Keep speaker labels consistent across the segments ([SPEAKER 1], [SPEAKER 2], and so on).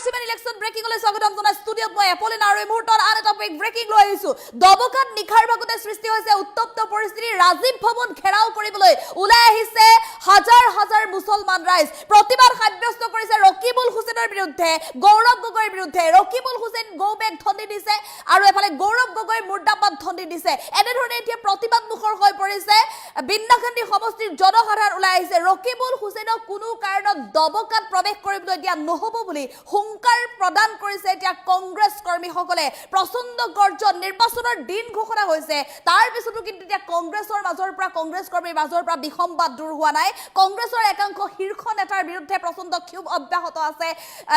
[SPEAKER 1] Starship election breaking ole স্বাগতম জনাই ষ্টুডিওত মই এপলিন আৰু এই মুহূৰ্তত আন এটা ব্ৰেকিং লৈ আহিছো দবকাত নিখাৰ ভাগতে সৃষ্টি হৈছে উত্তপ্ত পৰিস্থিতি ৰাজীৱ ভৱন ঘেৰাও কৰিবলৈ ওলাই আহিছে হাজাৰ হাজাৰ মুছলমান ৰাইজ প্ৰতিবাদ সাব্যস্ত কৰিছে ৰকিবুল হুছেইনৰ বিৰুদ্ধে গৌৰৱ গগৈৰ বিৰুদ্ধে ৰকিবুল হুছেইন গৌবেক ধন্দি দিছে আৰু এফালে গৌৰৱ গগৈ মুৰ্দাবাদ ধন্দি দিছে এনেধৰণে এতিয়া প্ৰতিবাদ মুখৰ হৈ পৰিছে বিন্নাখান্দি সমষ্টিৰ জনসাধাৰণ ওলাই আহিছে ৰকিবুল হুছেইনক কোনো কাৰণত দবকাত প্ৰৱেশ কৰিবলৈ দিয়া নহব বুলি হুংকাৰ প্ৰদান কৰিছে এতিয়া কংগ্ৰেছ কৰ্মীসকলে প্ৰচণ্ড গৰ্জন নিৰ্বাচনৰ দিন ঘোষণা হৈছে তাৰ পিছতো কিন্তু এতিয়া কংগ্ৰেছৰ মাজৰ পৰা কংগ্ৰেছ কৰ্মীৰ মাজৰ পৰা বিসম্বাদ দূৰ হোৱা নাই কংগ্ৰেছৰ একাংশ শীৰ্ষ নেতাৰ বিৰুদ্ধে প্ৰচণ্ড ক্ষোভ অব্যাহত আছে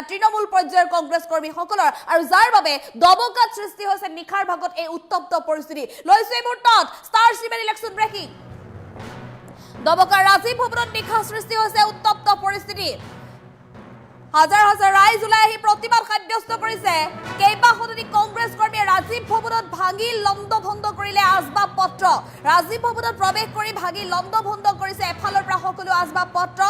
[SPEAKER 1] তৃণমূল পৰ্যায়ৰ কংগ্ৰেছ কৰ্মীসকলৰ আৰু যাৰ বাবে দবকাত সৃষ্টি হৈছে নিখাৰ ভাগত এই উত্তপ্ত পৰিস্থিতি লৈছে এই মুহূৰ্তত Starship ইলেকশ্যন ব্ৰেকিং দবকাৰ ৰাজীৱ ভৱনত নিখা সৃষ্টি হৈছে উত্তপ্ত পৰিস্থিতি হাজাৰ হাজাৰ ৰাইজ ওলাই আহি প্ৰতিবাদ সাব্যস্ত কৰিছে কেইবা শতাধিক কংগ্ৰেছ কৰ্মীয়ে ৰাজীৱ ভৱনত ভাঙি লণ্ডভণ্ড কৰিলে আসবাব পত্ৰ ৰাজীৱ ভৱনত প্ৰৱেশ কৰি ভাঙি লণ্ডভণ্ড কৰিছে এফালৰ পৰা সকলো আসবাব পত্ৰ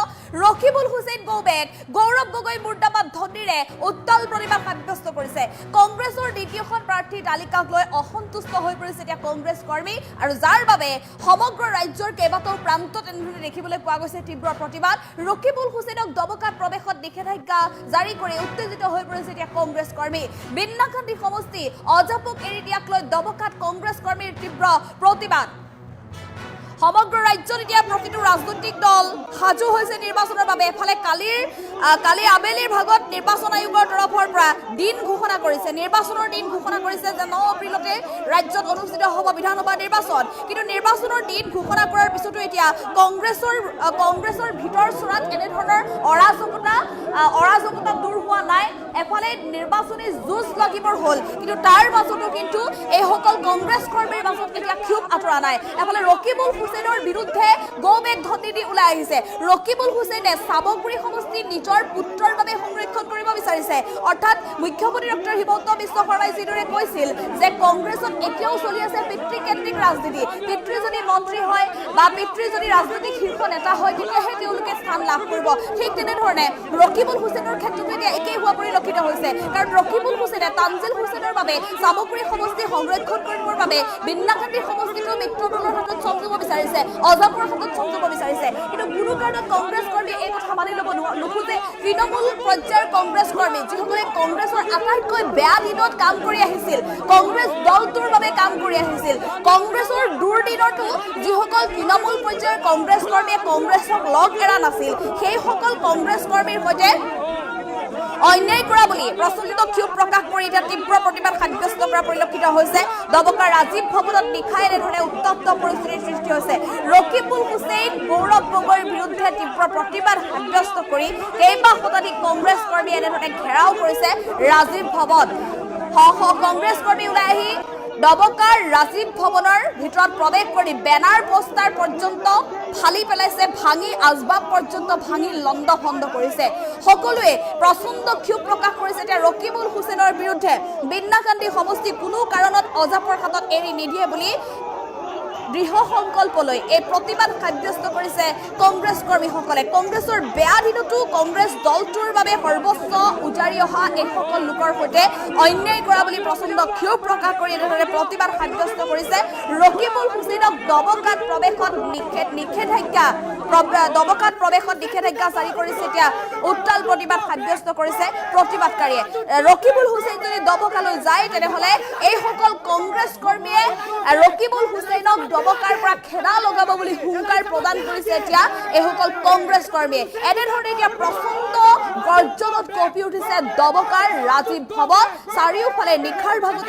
[SPEAKER 1] ৰকিবুল হুছেইন গৌবেক গৌৰৱ গগৈ মুৰ্দাবাদ ধন্দিৰে উত্তাল প্ৰতিবাদ সাব্যস্ত কৰিছে কংগ্ৰেছৰ দ্বিতীয়খন প্ৰাৰ্থী তালিকাক লৈ অসন্তুষ্ট হৈ পৰিছে এতিয়া কংগ্ৰেছ কৰ্মী আৰু যাৰ বাবে সমগ্ৰ ৰাজ্যৰ কেইবাটাও প্ৰান্তত এনেধৰণে দেখিবলৈ পোৱা গৈছে তীব্ৰ প্ৰতিবাদ ৰকিবুল হুছেইনক দবকাত প্ৰৱেশত নিষেধাজ্ঞা জাৰি কৰি উত্তেজিত হৈ পৰিছে এতিয়া কংগ্ৰেছ কৰ্মী বিন্নাখান্দি সমষ্টি অজাপক এৰি দিয়াক লৈ দবকাত কংগ্ৰেছ কৰ্মীৰ তীব্ৰ প্ৰতিবাদ সমগ্ৰ ৰাজ্যত এতিয়া প্ৰতিটো ৰাজনৈতিক দল সাজু হৈছে নিৰ্বাচনৰ বাবে এফালে কালি আবেলিৰ ভাগত নিৰ্বাচন আয়োগৰ তৰফৰ পৰা দিন ঘোষণা কৰিছে নিৰ্বাচনৰ দিন ঘোষণা কৰিছে যে 9 এপ্ৰিলতে ৰাজ্যত অনুষ্ঠিত হ'ব বিধানসভা নিৰ্বাচন কিন্তু নিৰ্বাচনৰ দিন ঘোষণা কৰাৰ পিছতো এতিয়া কংগ্ৰেছৰ ভিতৰ চোৰাত এনেধৰণৰ অৰাজকতা দূৰ হোৱা নাই এফালে নিৰ্বাচনী যুঁজ লাগিবৰ হ'ল কিন্তু তাৰ মাজতো কিন্তু এইসকল কংগ্ৰেছ কৰ্মীৰ মাজত এতিয়া ক্ষোভ আঁতৰা নাই এফালে ৰকিবুল হুছেইনৰ বিৰুদ্ধে গৌবেক ধন্দি দি ওলাই আহিছে ৰকিবুল হুছেইনে সামগ্ৰী সমষ্টি নিজৰ পুত্ৰৰ বাবে সংৰক্ষণ কৰিব বিচাৰিছে অৰ্থাৎ মুখ্যমন্ত্ৰী ডক্টৰ হিমন্ত বিশ্ব শৰ্মাই যিদৰে কৈছিল যে কংগ্ৰেছত এতিয়াও চলি আছে পিতৃকেন্দ্ৰিক ৰাজনীতি পিতৃ যদি মন্ত্ৰী হয় বা পিতৃ যদি ৰাজনৈতিক শীৰ্ষ নেতা হয় তেতিয়াহে তেওঁলোকে স্থান লাভ কৰিব ঠিক তেনেধৰণে ৰকিবুল হুছেইনৰ ক্ষেত্ৰতো এতিয়া একেই হোৱা পৰিলক্ষিত হৈছে কাৰণ ৰকিবুল হুছেইনে তানজিল হুছেইনৰ বাবে সামগ্ৰী সমষ্টি সংৰক্ষণ কৰিবৰ বাবে বিন্নাখান্দি সমষ্টিটো মিত্ৰদলৰ হাতত চম্ভালিব বিচাৰিছে অজাপৰ হাতত চম্ভালিব বিচাৰিছে কিন্তু কোনো কাৰণত কংগ্ৰেছ কৰ্মী এই কথা মানি ল'ব নোখোজে তৃণমূল পৰ্যায়ৰ কংগ্ৰেছ কৰ্মী যিসকলে কংগ্ৰেছৰ আটাইতকৈ বেয়া দিনত কাম কৰি আহিছিল কংগ্ৰেছ দলটোৰ বাবে কাম কৰি আহিছিল কংগ্ৰেছৰ দুৰ্দিনতো যিসকল তৃণমূল পৰ্যায়ৰ কংগ্ৰেছ কৰ্মীয়ে কংগ্ৰেছক লগ এৰা নাছিল সেইসকল কংগ্ৰেছ কৰ্মীৰ সৈতে অন্যায় কৰা বুলি প্ৰচলিত ক্ষোভ প্ৰকাশ কৰি এতিয়া তীব্ৰ প্ৰতিবাদ সাব্যস্ত কৰা পৰিলক্ষিত হৈছে দবকাৰ ৰাজীৱ ভৱনত নিশাই এনেধৰণে উত্তপ্ত পৰিস্থিতিৰ সৃষ্টি হৈছে ৰকিবুল হুছেইন গৌৰৱ গগৈৰ বিৰুদ্ধে তীব্ৰ প্ৰতিবাদ সাব্যস্ত কৰি কেইবা শতাধিক কংগ্ৰেছ কৰ্মীয়ে এনেধৰণে ঘেৰাও কৰিছে ৰাজীৱ ভৱন কংগ্ৰেছ কৰ্মী ওলাই আহি দবকাৰ ৰাজীৱ ভৱনৰ ভিতৰত প্ৰৱেশ কৰি বেনাৰ পোষ্টাৰ পৰ্যন্ত ফালি পেলাইছে ভাঙি আসবাব পৰ্যন্ত ভাঙি লণ্ডভণ্ড কৰিছে সকলোৱে প্ৰচণ্ড ক্ষোভ প্ৰকাশ কৰিছে এতিয়া ৰকিবুল হুছেইনৰ বিৰুদ্ধে বিন্নাখান্দি সমষ্টি কোনো কাৰণত অজাপৰ হাতত এৰি নিদিয়ে বুলি দৃঢ় সংকল্প লৈ এই প্ৰতিবাদ সাব্যস্ত কৰিছে কংগ্ৰেছ কৰ্মীসকলে কংগ্ৰেছৰ বেয়া দিনতো কংগ্ৰেছ দলটোৰ বাবে সৰ্বোচ্চ উজাৰি অহা এইসকল লোকৰ সৈতে অন্যায় কৰা বুলি প্ৰচণ্ড ক্ষোভ প্ৰকাশ কৰি এনেদৰে প্ৰতিবাদ সাব্যস্ত কৰিছে ৰকিবুল হুছেইনক দবকাত প্ৰৱেশত নিষেধাজ্ঞা জাৰি কৰিছে এতিয়া উত্তাল প্ৰতিবাদ সাব্যস্ত কৰিছে প্ৰতিবাদকাৰীয়ে ৰকিবুল হুছেইন যদি দবকালৈ যায় তেনেহ'লে এইসকল কংগ্ৰেছ কৰ্মীয়ে ৰকিবুল হুছেইনক দবকাৰ পৰা খেদা লগাব বুলি হুংকাৰ প্ৰদান কৰিছে এতিয়া এইসকল কংগ্ৰেছ কৰ্মীয়ে এনেধৰণে এতিয়া প্ৰচণ্ড গৰ্জনত কঁপি উঠিছে দবকাৰ ৰাজীৱ ভৱন চাৰিওফালে নিশাৰ ভাগত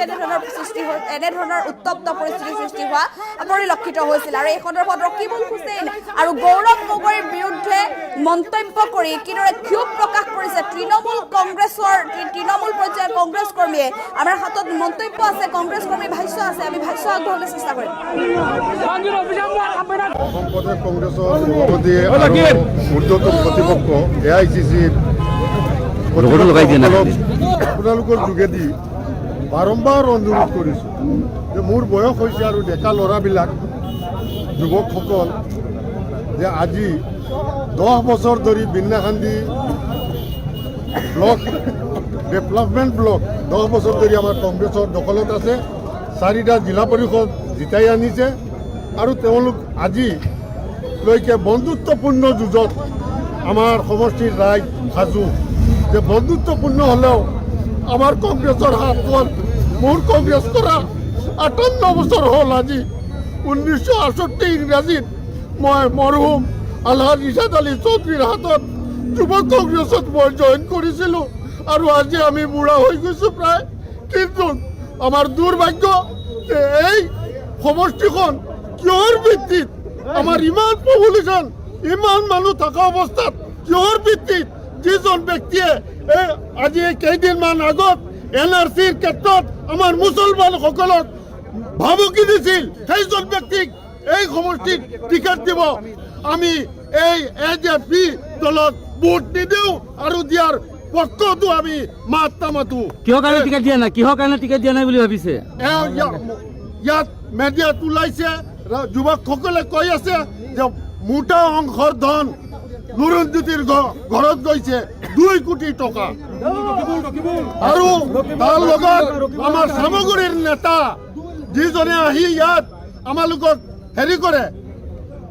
[SPEAKER 1] এনেধৰণৰ উত্তপ্ত পৰিস্থিতিৰ সৃষ্টি হোৱা পৰিলক্ষিত হৈছিল আৰু এই সন্দৰ্ভত ৰকিবুল হুছেইন আৰু গৌৰৱ গগৈৰ বিৰুদ্ধে মন্তব্য কৰি কিদৰে ক্ষোভ প্ৰকাশ কৰিছে তৃণমূল পৰ্যায়ৰ কংগ্ৰেছ কৰ্মীয়ে আমাৰ হাতত মন্তব্য আছে কংগ্ৰেছ কৰ্মীৰ ভাষ্য আছে আমি ভাষ্য আগবঢ়াবলৈ চেষ্টা কৰিম
[SPEAKER 2] অসম প্ৰদেশ কংগ্ৰেছৰ সভাপতি আৰু ঊৰ্ধ্বতন কৰ্তৃপক্ষ AICC আপোনালোকৰ যোগেদি বাৰম্বাৰ অনুৰোধ কৰিছোঁ যে মোৰ বয়স হৈছে আৰু ডেকা ল'ৰাবিলাক যুৱকসকল যে আজি 10 বছৰ ধৰি বিন্নাখান্দি ব্লক ডেভেলপমেণ্ট ব্লক 10 বছৰ ধৰি আমাৰ কংগ্ৰেছৰ দখলত আছে। 4টা জিলা পৰিষদ জিতাই আনিছে আৰু তেওঁলোক আজিলৈকে বন্ধুত্বপূৰ্ণ যুঁজত আমাৰ সমষ্টিৰ ৰাইজ সাজু যে বন্ধুত্বপূৰ্ণ হ'লেও আমাৰ কংগ্ৰেছৰ হাত হ'ল মোৰ কংগ্ৰেছ কৰা 58 বছৰ হ'ল। আজি 1968 ইংৰাজীত মই মৰহুম আলহাজ ইছাদ আলী চৌধুৰীৰ হাতত যুৱ কংগ্ৰেছত মই জইন কৰিছিলোঁ আৰু আজি আমি বুঢ়া হৈ গৈছোঁ প্ৰায়। কিন্তু আমাৰ দুৰ্ভাগ্য যে এই সমষ্টিখন কিহৰ ভিত্তিত আমাৰ ইমান পপুলেশ্যন ইমান মানুহ থকা অৱস্থাত কিহৰ ভিত্তিত যিজন ব্যক্তিয়ে আজি কেইদিনমান আগত NRCৰ ক্ষেত্ৰত আমাৰ মুছলমানসকলক ভাবুকি দিছিল সেইজন ব্যক্তিক এই সমষ্টিত টিকেট দিব। আমি এই AJP দলত ভোট নিদিওঁ আৰু দিয়াৰ পক্ষতো আমি মাত নামাতো।
[SPEAKER 3] কিহৰ কাৰণে টিকেট দিয়া নাই, কিহৰ কাৰণে টিকেট দিয়া নাই বুলি ভাবিছে?
[SPEAKER 2] ইয়াত মেডিয়াত ওলাইছে, যুৱকসকলে কৈ আছে যে মোটা অংশৰ ধন লুৰুণজ্যোতিৰ ঘৰত গৈছে 2 কোটি টকা আৰু তাৰ লগত আমাৰ চামগুৰিৰ নেতা যিজনে আহি ইয়াত আমালোকক কৰে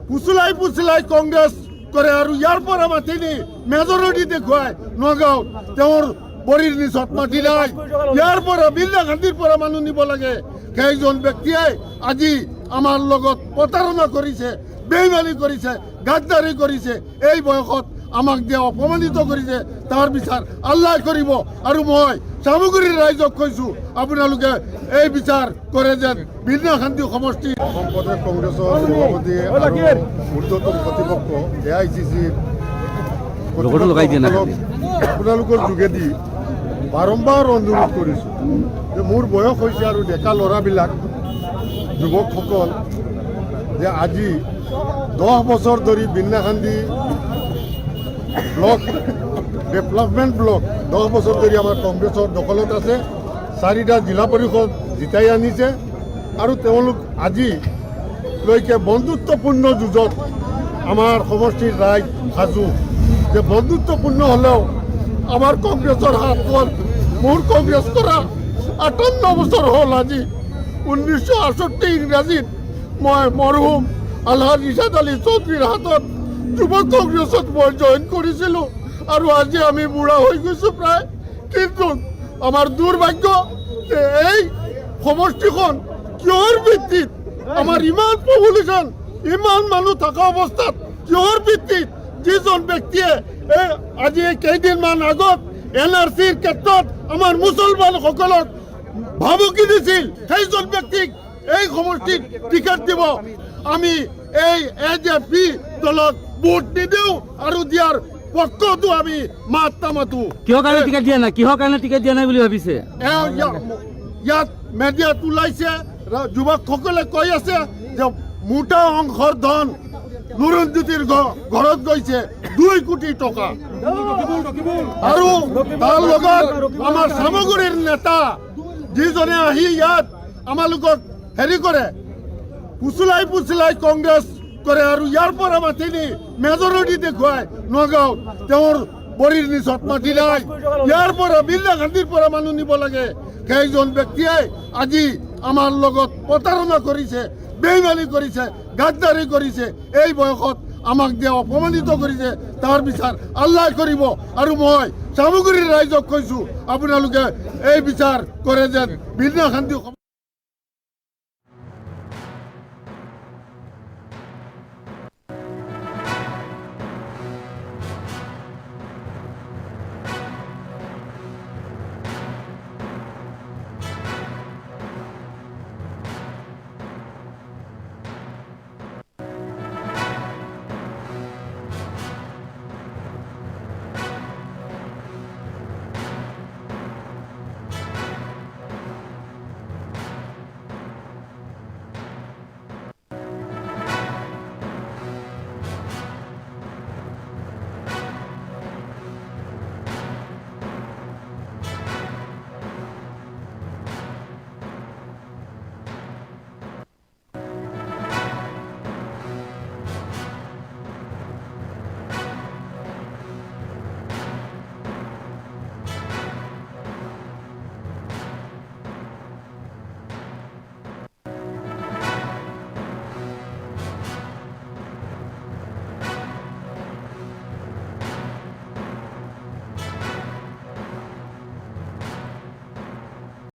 [SPEAKER 2] পুচলাই কংগ্ৰেছ কৰে আৰু ইয়াৰ পৰা মাতি নি মেজৰিটি দেখুৱাই নগাঁও তেওঁৰ বৰিৰ নিচত মাতি নাই। ইয়াৰ পৰা বিন্দা গান্ধীৰ পৰা মানুহ নিব লাগে। সেইজন ব্যক্তিয়ে আজি আমাৰ লগত প্ৰতাৰণা কৰিছে, বেইমানি কৰিছে, গাদ্দাৰী কৰিছে। এই বয়সত আমাক যে অপমানিত কৰিছে তাৰ বিচাৰ আল্লাহ কৰিব। আৰু মই চামগুৰিৰ ৰাইজক কৈছোঁ আপোনালোকে এই বিচাৰ কৰে যেন বিন্দা গান্ধী সমষ্টি অসম প্ৰদেশ কংগ্ৰেছৰ সভাপতি আৰু ঊৰ্ধ্বতন কৰ্তৃপক্ষ AICC আপোনালোকৰ যোগেদি বাৰম্বাৰ অনুৰোধ কৰিছোঁ যে মোৰ বয়স হৈছে আৰু ডেকা ল'ৰাবিলাক যুৱকসকল যে আজি 10 বছৰ ধৰি বিন্দা গান্ধী ব্লক ডেভেলপমেণ্ট ব্লক 10 বছৰ ধৰি আমাৰ কংগ্ৰেছৰ দখলত আছে। 4টা জিলা পৰিষদ জিতাই আনিছে আৰু তেওঁলোক আজিলৈকে বন্ধুত্বপূৰ্ণ যুঁজত আমাৰ সমষ্টিৰ ৰাইজ সাজু যে বন্ধুত্বপূৰ্ণ হ'লেও আমাৰ কংগ্ৰেছৰ হাত হ'ল মোৰ কংগ্ৰেছ কৰা 58 বছৰ হ'ল। আজি 1968 ইংৰাজীত মই মৰহুম আলহাজ ইছাদ আলী চৌধুৰীৰ হাতত যুৱ কংগ্ৰেছত মই জইন কৰিছিলোঁ আৰু আজি আমি বুঢ়া হৈ গৈছোঁ প্ৰায়। কিন্তু আমাৰ দুৰ্ভাগ্য যে এই সমষ্টিখন কিহৰ ভিত্তিত আমাৰ ইমান পপুলেশ্যন ইমান মানুহ থকা অৱস্থাত কিহৰ ভিত্তিত যিজন ব্যক্তিয়ে আজি কেইদিনমান আগত NRCৰ ক্ষেত্ৰত আমাৰ মুছলমানসকলক ভাবুকি দিছিল সেইজন ব্যক্তিক এই সমষ্টিত টিকেট দিব। আমি এই AJP দলত ভোট নিদিওঁ আৰু দিয়াৰ পক্ষতো আমি মাত নামাতো।
[SPEAKER 3] কিহৰ কাৰণে টিকেট দিয়া নাই, কিহৰ কাৰণে টিকেট দিয়া নাই বুলি ভাবিছে?
[SPEAKER 2] ইয়াত মেডিয়াত ওলাইছে, যুৱকসকলে কৈ আছে যে মোটা অংশৰ ধন লুৰুণজ্যোতিৰ ঘৰত গৈছে 2 কোটি টকা আৰু তাৰ লগত আমাৰ চামগুৰিৰ নেতা যিজনে আহি ইয়াত আমালোকক কৰে পুচলাই কংগ্ৰেছ কৰে আৰু ইয়াৰ পৰা মাতি নি মেজৰিটি দেখুৱাই নগাঁও তেওঁৰ বৰিৰ নিচত মাতি নাই। ইয়াৰ পৰা বিন্দা গান্ধীৰ পৰা মানুহ নিব লাগে। সেইজন ব্যক্তিয়ে আজি আমাৰ লগত প্ৰতাৰণা কৰিছে, বেইমানি কৰিছে, গাদ্দাৰী কৰিছে। এই বয়সত আমাক যে অপমানিত কৰিছে তাৰ বিচাৰ আল্লাহ কৰিব। আৰু মই চামগুৰিৰ ৰাইজক কৈছোঁ আপোনালোকে এই বিচাৰ কৰে যেন বিন্দা গান্ধী